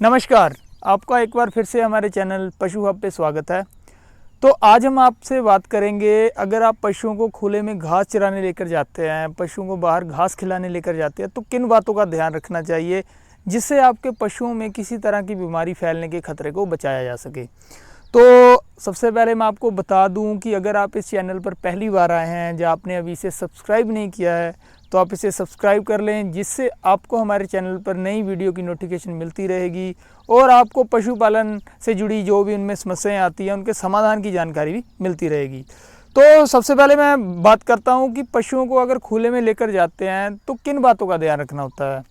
नमस्कार, आपका एक बार फिर से हमारे चैनल पशु हब पे स्वागत है। तो आज हम आपसे बात करेंगे, अगर आप पशुओं को खुले में घास चराने लेकर जाते हैं, पशुओं को बाहर घास खिलाने लेकर जाते हैं, तो किन बातों का ध्यान रखना चाहिए जिससे आपके पशुओं में किसी तरह की बीमारी फैलने के खतरे को बचाया जा सके। तो सबसे पहले मैं आपको बता दूं कि अगर आप इस चैनल पर पहली बार आए हैं या आपने अभी इसे सब्सक्राइब नहीं किया है तो आप इसे सब्सक्राइब कर लें, जिससे आपको हमारे चैनल पर नई वीडियो की नोटिफिकेशन मिलती रहेगी और आपको पशुपालन से जुड़ी जो भी उनमें समस्याएं आती हैं उनके समाधान की जानकारी भी मिलती रहेगी। तो सबसे पहले मैं बात करता हूं कि पशुओं को अगर खुले में लेकर जाते हैं तो किन बातों का ध्यान रखना होता है।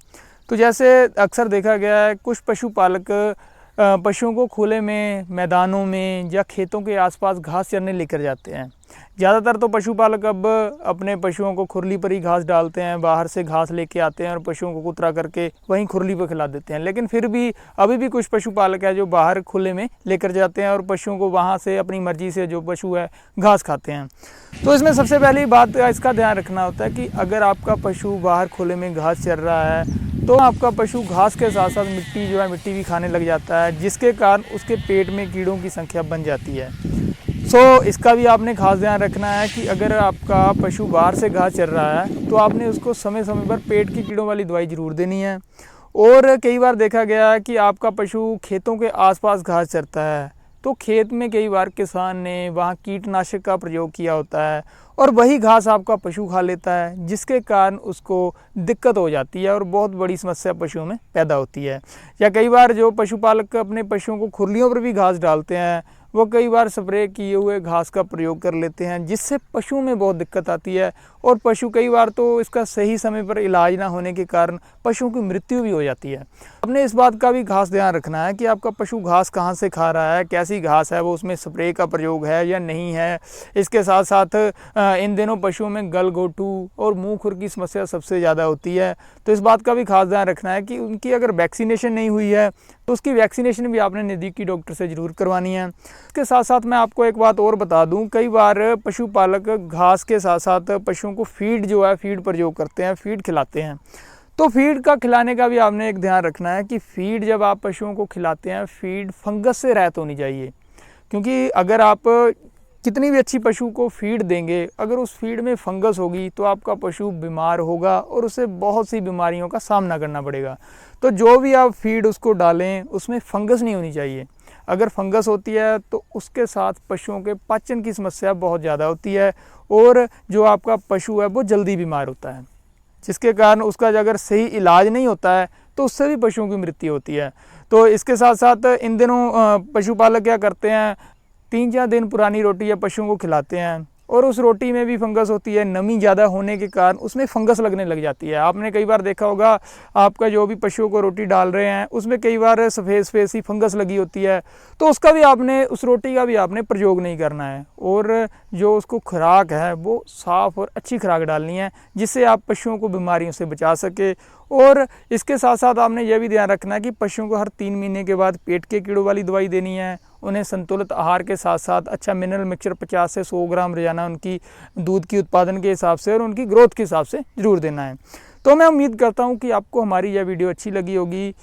तो जैसे अक्सर देखा गया है, कुछ पशुपालक पशुओं को खुले में मैदानों में या खेतों के आसपास घास चरने लेकर जाते हैं। ज़्यादातर तो पशुपालक अब अपने पशुओं को खुरली पर ही घास डालते हैं, बाहर से घास लेके आते हैं और पशुओं को कुतरा करके वहीं खुरली पर खिला देते हैं। लेकिन फिर भी अभी भी कुछ पशुपालक है जो बाहर खुले में लेकर जाते हैं और पशुओं को वहाँ से अपनी मर्जी से जो पशु है घास खाते हैं। तो इसमें सबसे पहली बात इसका ध्यान रखना होता है कि अगर आपका पशु बाहर खुले में घास चर रहा है तो आपका पशु घास के साथ साथ मिट्टी भी खाने लग जाता है, जिसके कारण उसके पेट में कीड़ों की संख्या बन जाती है। इसका भी आपने खास ध्यान रखना है कि अगर आपका पशु बाहर से घास चर रहा है तो आपने उसको समय समय पर पेट की कीड़ों वाली दवाई ज़रूर देनी है। और कई बार देखा गया है कि आपका पशु खेतों के आसपास घास चरता है तो खेत में कई बार किसान ने वहाँ कीटनाशक का प्रयोग किया होता है और वही घास आपका पशु खा लेता है, जिसके कारण उसको दिक्कत हो जाती है और बहुत बड़ी समस्या पशुओं में पैदा होती है। या कई बार जो पशुपालक अपने पशुओं को खुरलियों पर भी घास डालते हैं, वो कई बार स्प्रे किए हुए घास का प्रयोग कर लेते हैं, जिससे पशुओं में बहुत दिक्कत आती है और पशु कई बार तो इसका सही समय पर इलाज ना होने के कारण पशुओं की मृत्यु भी हो जाती है। आपने इस बात का भी खास ध्यान रखना है कि आपका पशु घास कहाँ से खा रहा है, कैसी घास है, वो उसमें स्प्रे का प्रयोग है या नहीं है। इसके साथ साथ इन दिनों पशुओं में गलघोटू और मुँह खुर की समस्या सबसे ज़्यादा होती है, तो इस बात का भी खास ध्यान रखना है कि उनकी अगर वैक्सीनेशन नहीं हुई है तो उसकी वैक्सीनेशन भी आपने नज़दीकी डॉक्टर से ज़रूर करवानी है। इसके साथ साथ मैं आपको एक बात और बता दूं, कई बार पशुपालक घास के साथ साथ पशुओं को फीड प्रयोग करते हैं, फीड खिलाते हैं। तो फीड का खिलाने का भी आपने एक ध्यान रखना है कि फीड जब आप पशुओं को खिलाते हैं, फीड फंगस से रहित होनी चाहिए। क्योंकि अगर आप कितनी भी अच्छी पशु को फीड देंगे, अगर उस फीड में फंगस होगी तो आपका पशु बीमार होगा और उसे बहुत सी बीमारियों का सामना करना पड़ेगा। तो जो भी आप फीड उसको डालें उसमें फंगस नहीं होनी चाहिए। अगर फंगस होती है तो उसके साथ पशुओं के पाचन की समस्या बहुत ज़्यादा होती है और जो आपका पशु है वो जल्दी बीमार होता है, जिसके कारण उसका अगर सही इलाज नहीं होता है तो उससे भी पशुओं की मृत्यु होती है। तो इसके साथ साथ इन दिनों पशुपालक क्या करते हैं, 3-4 दिन पुरानी रोटी या पशुओं को खिलाते हैं और उस रोटी में भी फंगस होती है। नमी ज़्यादा होने के कारण उसमें फंगस लगने लग जाती है। आपने कई बार देखा होगा, आपका जो भी पशुओं को रोटी डाल रहे हैं उसमें कई बार सफ़ेद सफ़ेद सी फंगस लगी होती है, तो उसका भी आपने, उस रोटी का भी आपने प्रयोग नहीं करना है और जो उसको खुराक है वो साफ़ और अच्छी खुराक डालनी है, जिससे आप पशुओं को बीमारियों से बचा सके। और इसके साथ साथ आपने यह भी ध्यान रखना है कि पशुओं को हर 3 महीने के बाद पेट के कीड़ों वाली दवाई देनी है। उन्हें संतुलित आहार के साथ साथ अच्छा मिनरल मिक्सचर 50 से 100 ग्राम रोजाना उनकी दूध की उत्पादन के हिसाब से और उनकी ग्रोथ के हिसाब से ज़रूर देना है। तो मैं उम्मीद करता हूँ कि आपको हमारी यह वीडियो अच्छी लगी होगी।